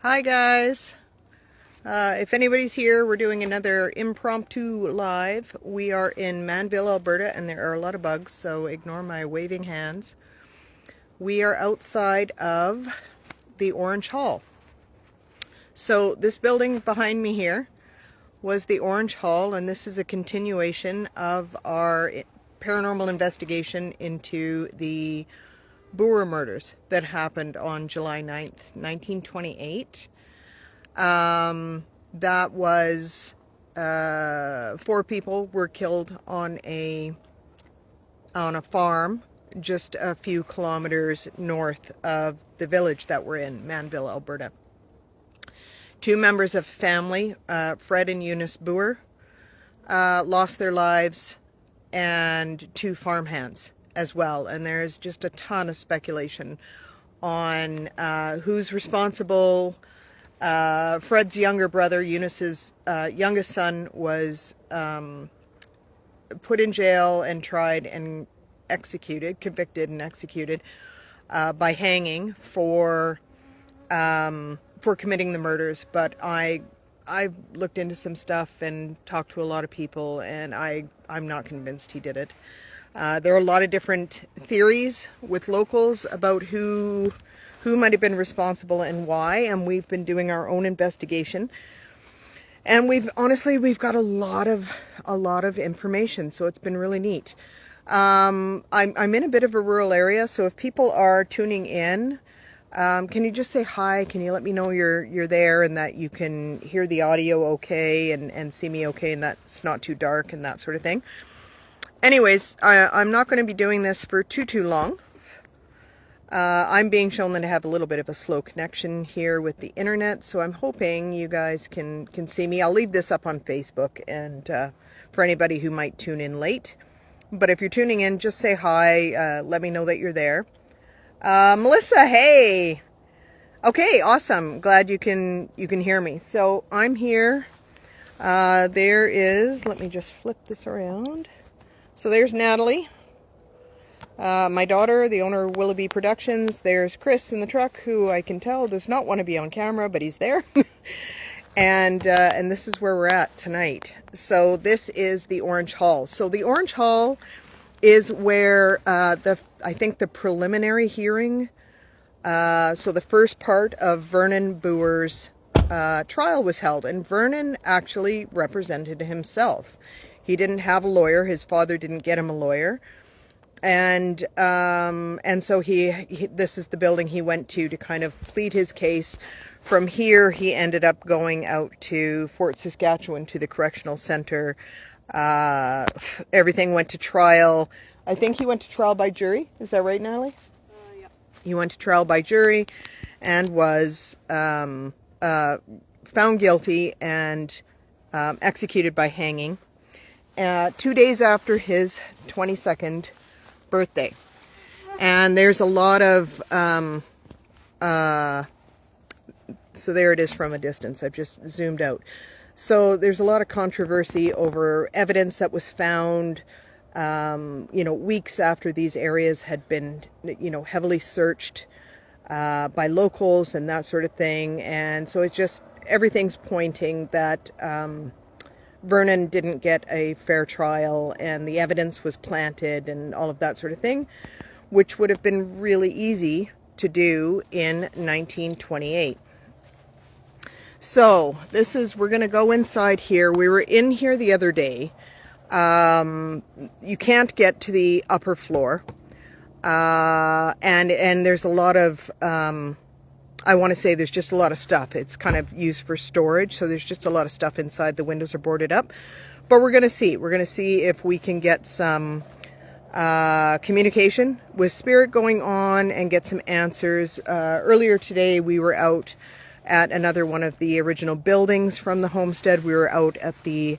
Hi guys. If anybody's here, we're doing another impromptu live. We are in Mannville, Alberta, and there are a lot of bugs, so ignore my waving hands. We are outside of the Orange Hall. So this building behind me here was the Orange Hall, and this is a continuation of our paranormal investigation into the Booher Murders that happened on July 9th, 1928. That was 4 people were killed on a farm just a few kilometers north of the village that we're in, Mannville, Alberta. 2 members of family, Fred and Eunice Booher, lost their lives, and 2 farmhands as well. And there's just a ton of speculation on who's responsible. Fred's younger brother, Eunice's youngest son, was put in jail and tried and executed, convicted and executed by hanging for committing the murders. But I've looked into some stuff and talked to a lot of people, and I'm not convinced he did it. There are a lot of different theories with locals about who might have been responsible and why, and we've been doing our own investigation. And we've got a lot of information, so it's been really neat. I'm in a bit of a rural area, so if people are tuning in, can you just say hi? Can you let me know you're there and that you can hear the audio okay and see me okay and that's not too dark and that sort of thing. Anyways, I'm not going to be doing this for too long. I'm being shown that I have a little bit of a slow connection here with the internet, so I'm hoping you guys can see me. I'll leave this up on Facebook and for anybody who might tune in late. But if you're tuning in, just say hi. Let me know that you're there. Melissa, hey. Okay, awesome. Glad you can hear me. So I'm here. There is, let me just flip this around. So there's Natalie, my daughter, the owner of Willowbee Productions. There's Chris in the truck, who I can tell does not want to be on camera, but he's there. and this is where we're at tonight. So this is the Orange Hall. So the Orange Hall is where I think the preliminary hearing, so the first part of Vernon Booher's trial was held, and Vernon actually represented himself. He didn't have a lawyer. His father didn't get him a lawyer. And so this is the building he went to kind of plead his case. From here, he ended up going out to Fort Saskatchewan, to the correctional center. Everything went to trial. I think he went to trial by jury. Is that right, Natalie? Yeah. He went to trial by jury and was found guilty and executed by hanging 2 days after his 22nd birthday. And there's a lot of so there it is from a distance. I've just zoomed out. So there's a lot of controversy over evidence that was found weeks after these areas had been heavily searched by locals and that sort of thing. And so it's just everything's pointing that Vernon didn't get a fair trial, and the evidence was planted and all of that sort of thing, which would have been really easy to do in 1928. So we're going to go inside here. We were in here the other day. You can't get to the upper floor. And there's a lot of, I want to say there's just a lot of stuff. It's kind of used for storage, so there's just a lot of stuff inside. The windows are boarded up. But we're going to see. We're going to see if we can get some communication with spirit going on and get some answers. Earlier today, we were out at another one of the original buildings from the homestead. We were out at the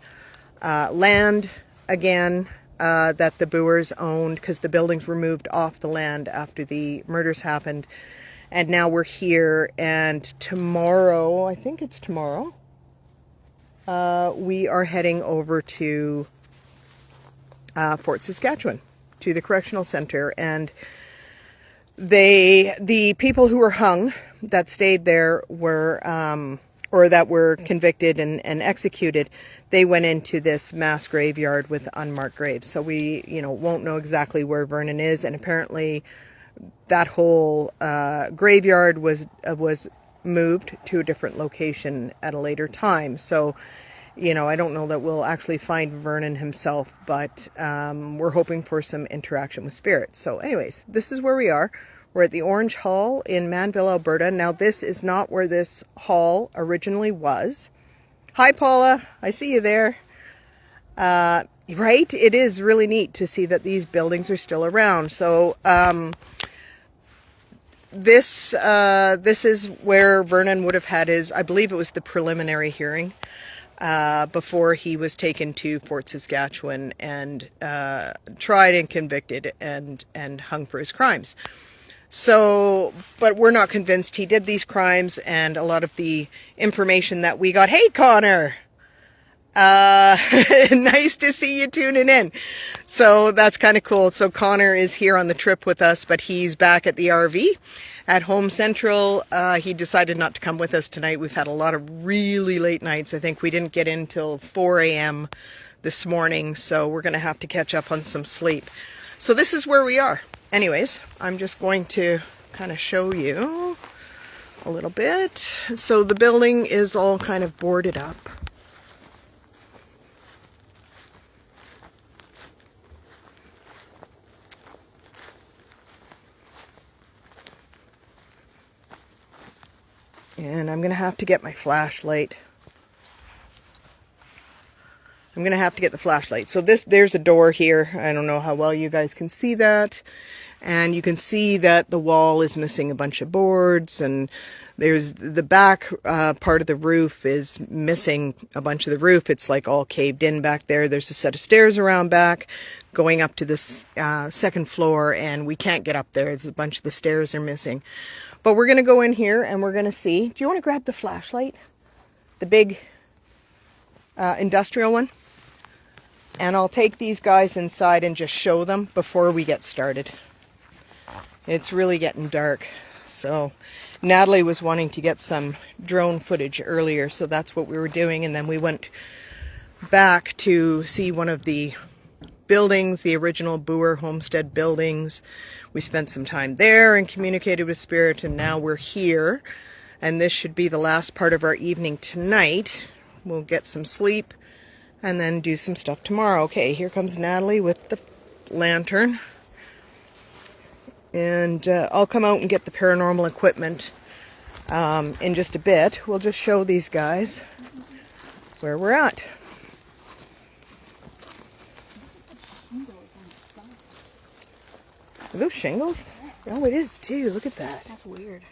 land again that the Boohers owned, because the buildings were moved off the land after the murders happened. And now we're here, and tomorrow, I think it's tomorrow, we are heading over to Fort Saskatchewan, to the correctional center. And the people who were hung that stayed there were, or that were convicted and executed, they went into this mass graveyard with unmarked graves. So we, won't know exactly where Vernon is. And apparently that whole graveyard was moved to a different location at a later time. So, I don't know that we'll actually find Vernon himself, but we're hoping for some interaction with spirits. So anyways, this is where we are. We're at the Orange Hall in Mannville, Alberta. Now, this is not where this hall originally was. Hi, Paula. I see you there. Right? It is really neat to see that these buildings are still around. So, this is where Vernon would have had his, I believe it was the preliminary hearing, before he was taken to Fort Saskatchewan and tried and convicted and hung for his crimes. So, but we're not convinced he did these crimes, and a lot of the information that we got, hey Connor, nice to see you tuning in. So that's kind of cool. So Connor is here on the trip with us, but he's back at the RV at Home Central. He decided not to come with us tonight. We've had a lot of really late nights. I think we didn't get in till 4 a.m. this morning, so we're going to have to catch up on some sleep. So this is where we are. Anyways, I'm just going to kind of show you a little bit. So the building is all kind of boarded up. And I'm going to have to get my flashlight. I'm going to have to get the flashlight. So there's a door here. I don't know how well you guys can see that. And you can see that the wall is missing a bunch of boards, and there's the back part of the roof is missing a bunch of the roof. It's like all caved in back there. There's a set of stairs around back going up to this second floor, and we can't get up there. There's a bunch of the stairs are missing. But we're going to go in here and we're going to see. Do you want to grab the flashlight? The big industrial one? And I'll take these guys inside and just show them before we get started. It's really getting dark. So Natalie was wanting to get some drone footage earlier, so that's what we were doing. And then we went back to see one of the buildings, the original Booher homestead buildings. We spent some time there and communicated with Spirit, and now we're here. And this should be the last part of our evening tonight. We'll get some sleep and then do some stuff tomorrow. Okay, here comes Natalie with the lantern. And I'll come out and get the paranormal equipment in just a bit. We'll just show these guys where we're at. Are those shingles? Oh, it is too. Look at that. That's weird.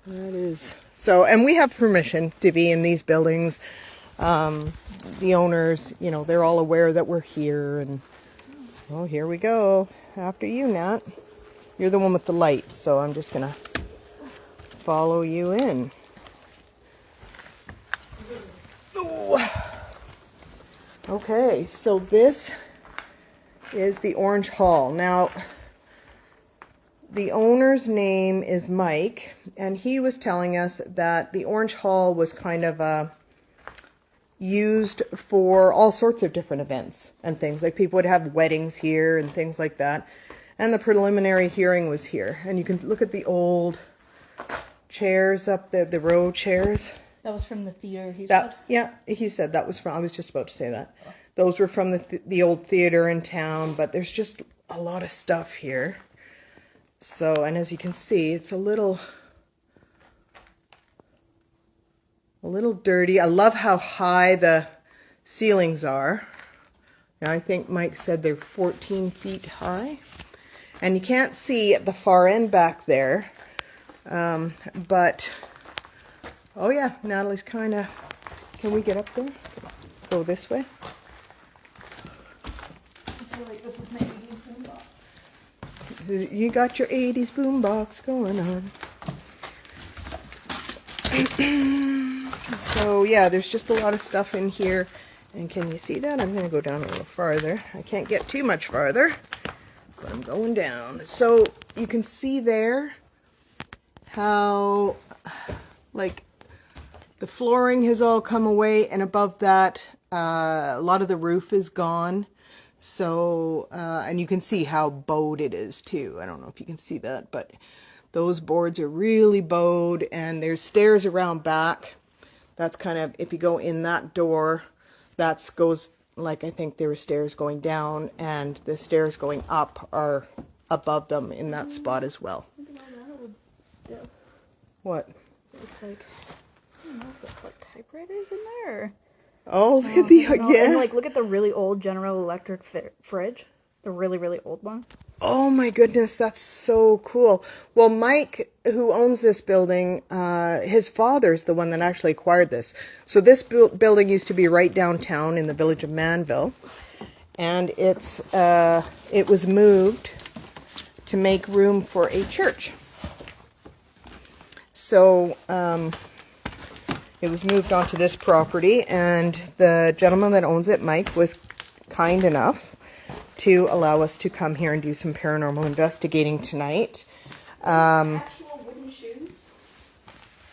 That is. So, and we have permission to be in these buildings. The owners, they're all aware that we're here. And, oh, here we go. After you, Nat. You're the one with the light, so I'm just going to follow you in. Ooh. Okay, so this is the Orange Hall. Now, the owner's name is Mike, and he was telling us that the Orange Hall was kind of used for all sorts of different events and things. Like people would have weddings here and things like that. And the preliminary hearing was here. And you can look at the old chairs up there, the row chairs. That was from the theater, he said? Yeah, he said that was from, I was just about to say that. Those were from the old theater in town, but there's just a lot of stuff here. So, and as you can see, it's a little dirty. I love how high the ceilings are. Now, I think Mike said they're 14 feet high. And you can't see at the far end back there. But, oh yeah, Natalie's kind of, can we get up there? Go this way? I feel like this is my 80s boombox. You got your 80s boombox going on. So yeah, there's just a lot of stuff in here. And can you see that? I'm going to go down a little farther. I can't get too much farther, but I'm going down. So you can see there how, like, the flooring has all come away, and above that, a lot of the roof is gone. So, and you can see how bowed it is too. I don't know if you can see that, but those boards are really bowed, and there's stairs around back. That's kind of, if you go in that door, that goes, like, I think there were stairs going down, and the stairs going up are above them in that spot as well. What? It's like, I don't know if it's like typewriters in there. Oh, look at the, yeah. And like, look at the really old General Electric fridge. The really, really old one. Oh my goodness, that's so cool. Well, Mike, who owns this building, his father's the one that actually acquired this. So this building used to be right downtown in the village of Mannville. And it was moved to make room for a church. So, it was moved onto this property, and the gentleman that owns it, Mike, was kind enough to allow us to come here and do some paranormal investigating tonight. Actual wooden shoes?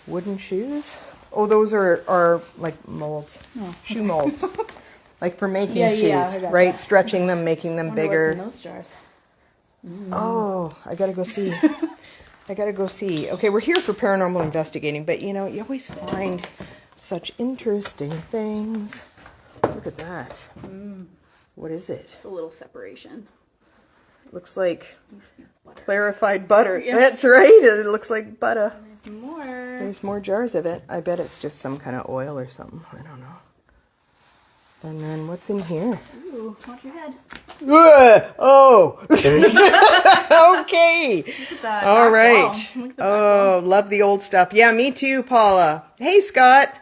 Wooden shoes? Oh, those are like molds. Oh. Shoe molds. Like for making shoes, I got right? that. Stretching them, making them bigger. What's in those jars? Oh, I gotta go see. I gotta go see. Okay, we're here for paranormal investigating, but you know, you always find such interesting things. Look at that. What is it? It's a little separation. Looks like Butter. clarified butter. Yeah. That's right. It looks like butter. There's more. There's more jars of it. I bet it's just some kind of oil or something. I don't know. And then what's in here? Ooh, watch your head. Oh. Okay. Look at that. All back right. wall. Look at the back Oh, love the old stuff. Yeah, me too, Paula. Hey, Scott.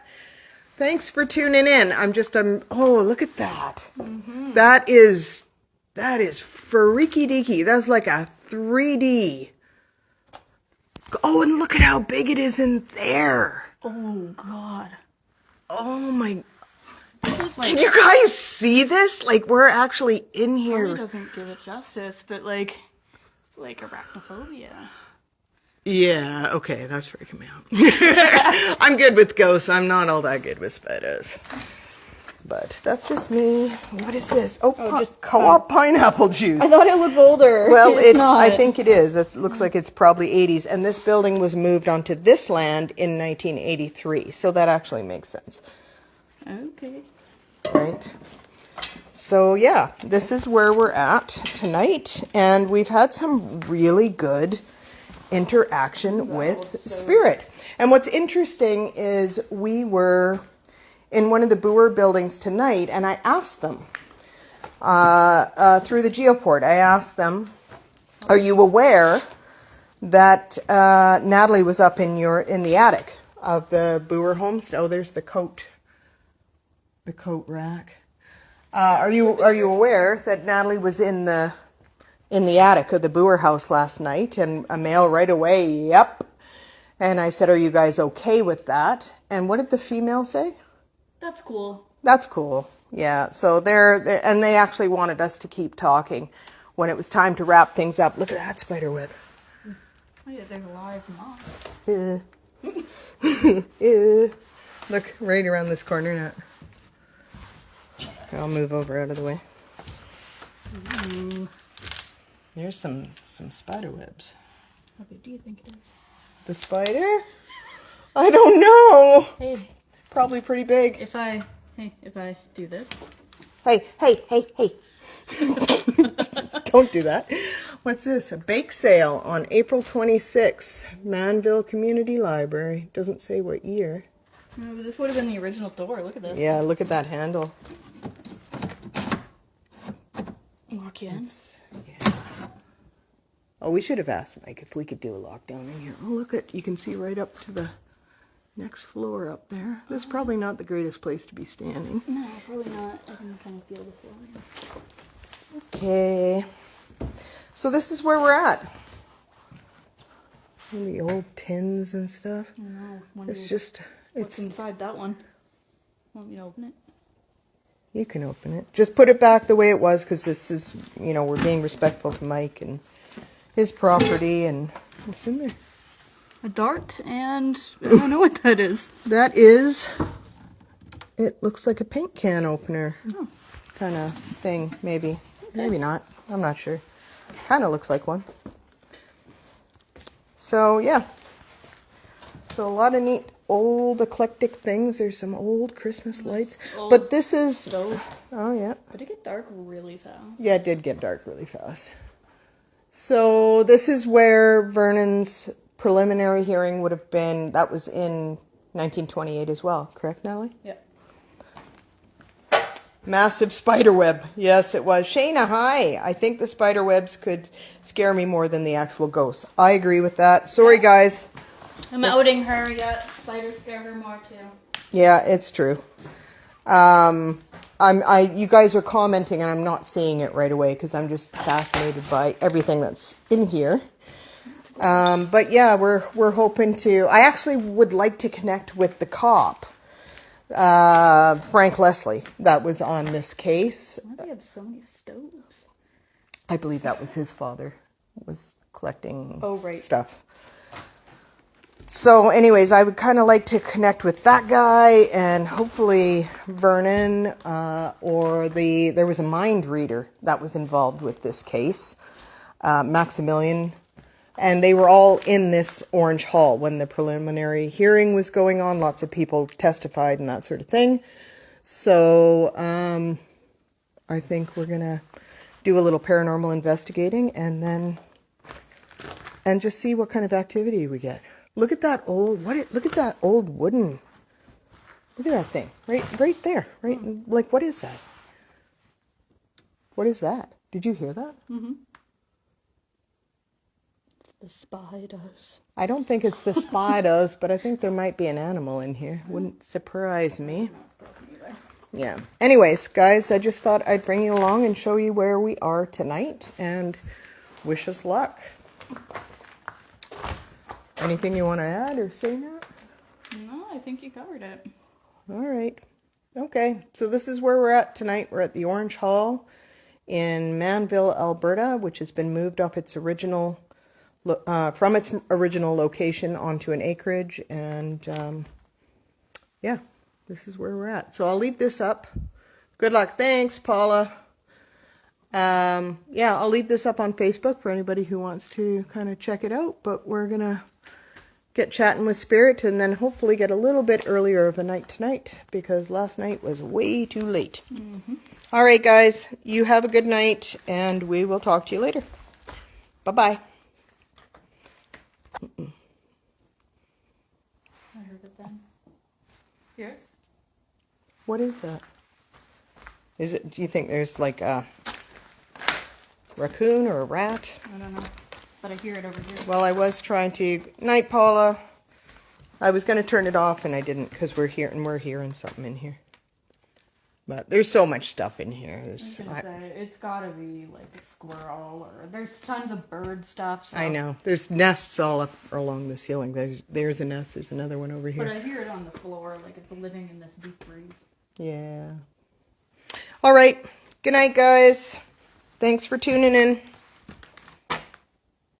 Thanks for tuning in. Oh, look at that. Mm-hmm. That is freaky deaky. That's like a 3D. Oh, and look at how big it is in there. Oh, God. Oh, my. This is like, Can you guys see this? Like, we're actually in here. probably doesn't give it justice, but like, it's like arachnophobia. Yeah, okay, that's freaking me out. I'm good with ghosts. I'm not all that good with spiders. But that's just me. What is this? Oh, just co-op pineapple juice. I thought it was older. Well, it's not. I think it is. It looks like it's probably 80s. And this building was moved onto this land in 1983. So that actually makes sense. Okay. Right? So, yeah, this is where we're at tonight. And we've had some really good interaction with spirit. And what's interesting is we were in one of the Booher buildings tonight, and I asked them, through the geoport, I asked them, are you aware that Natalie was up in the attic of the Booher homestead? Oh, there's the coat rack. Are you aware that Natalie was in the attic of the Booher house last night? And a male right away, yep. And I said, are you guys okay with that? And what did the female say? That's cool. That's cool. Yeah. So and they actually wanted us to keep talking when it was time to wrap things up. Look at that spider web. Oh yeah, there's a live moth. Look right around this corner now. I'll move over out of the way. Ooh. There's some spider webs. How big do you think it is? The spider? I don't know. Hey, Probably pretty big. if I do this. Hey. Don't do that. What's this? A bake sale on April 26th. Mannville Community Library. Doesn't say what year. No, but this would have been the original door. Look at this. Yeah, look at that handle. Lock you in. Yeah. Oh, we should have asked Mike if we could do a lockdown in here. Oh, look you can see right up to the next floor up there. This is probably not the greatest place to be standing. No, probably not. I can kind of feel the floor. Okay. So this is where we're at. And the old tins and stuff. I know. It's What's inside that one? Want me to open it? You can open it. Just put it back the way it was, because this is, we're being respectful to Mike and his property. And what's in there? A dart, and I don't know what that is. That is, it looks like a paint can opener kind of thing, maybe. Maybe not. I'm not sure. Kind of looks like one. So, yeah. So a lot of neat old eclectic things. There's some old Christmas lights. But this is... Stove. Oh, yeah. Did it get dark really fast? Yeah, it did get dark really fast. So this is where Vernon's preliminary hearing would have been. That was in 1928 as well. Correct, Natalie? Yeah. Massive spider web. Yes, it was. Shayna, hi. I think the spider webs could scare me more than the actual ghosts. I agree with that. Sorry, guys. I'm outing her yet. Spiders scare her more too. Yeah, it's true. You guys are commenting and I'm not seeing it right away because I'm just fascinated by everything that's in here. But yeah, we're hoping to. I actually would like to connect with the cop, Frank Leslie, that was on this case. Why do they have so many stoves? I believe that was his father was collecting right. stuff. So anyways, I would kind of like to connect with that guy and hopefully Vernon there was a mind reader that was involved with this case, Maximilian, and they were all in this orange hall when the preliminary hearing was going on. Lots of people testified and that sort of thing. So I think we're going to do a little paranormal investigating and just see what kind of activity we get. Look at that old, look at that old wooden, look at that thing, right there, right? Like, what is that? What is that? Did you hear that? Mm-hmm. It's the spiders. I don't think it's the spiders, but I think there might be an animal in here. Wouldn't surprise me. Yeah. Anyways, guys, I just thought I'd bring you along and show you where we are tonight and wish us luck. Anything you want to add or say, Nat? No, I think you covered it. All right. Okay. So this is where we're at tonight. We're at the Orange Hall in Mannville, Alberta, which has been moved off its original, from its original location onto an acreage. And yeah, this is where we're at. So I'll leave this up. Good luck. Thanks, Paula. Yeah, I'll leave this up on Facebook for anybody who wants to kind of check it out. But we're going to get chatting with Spirit and then hopefully get a little bit earlier of a night tonight because last night was way too late. Mm-hmm. All right, guys, you have a good night and we will talk to you later. Bye-bye. I heard it then. Here? What is that? Do you think there's like a raccoon or a rat? I don't know. But I hear it over here. Well, I was trying to... Night, Paula. I was going to turn it off and I didn't because we're hearing something in here. But there's so much stuff in here. It's got to be like a squirrel or... There's tons of bird stuff. So. I know. There's nests all up along the ceiling. There's a nest. There's another one over here. But I hear it on the floor like it's living in this deep freeze. Yeah. All right. Good night, guys. Thanks for tuning in.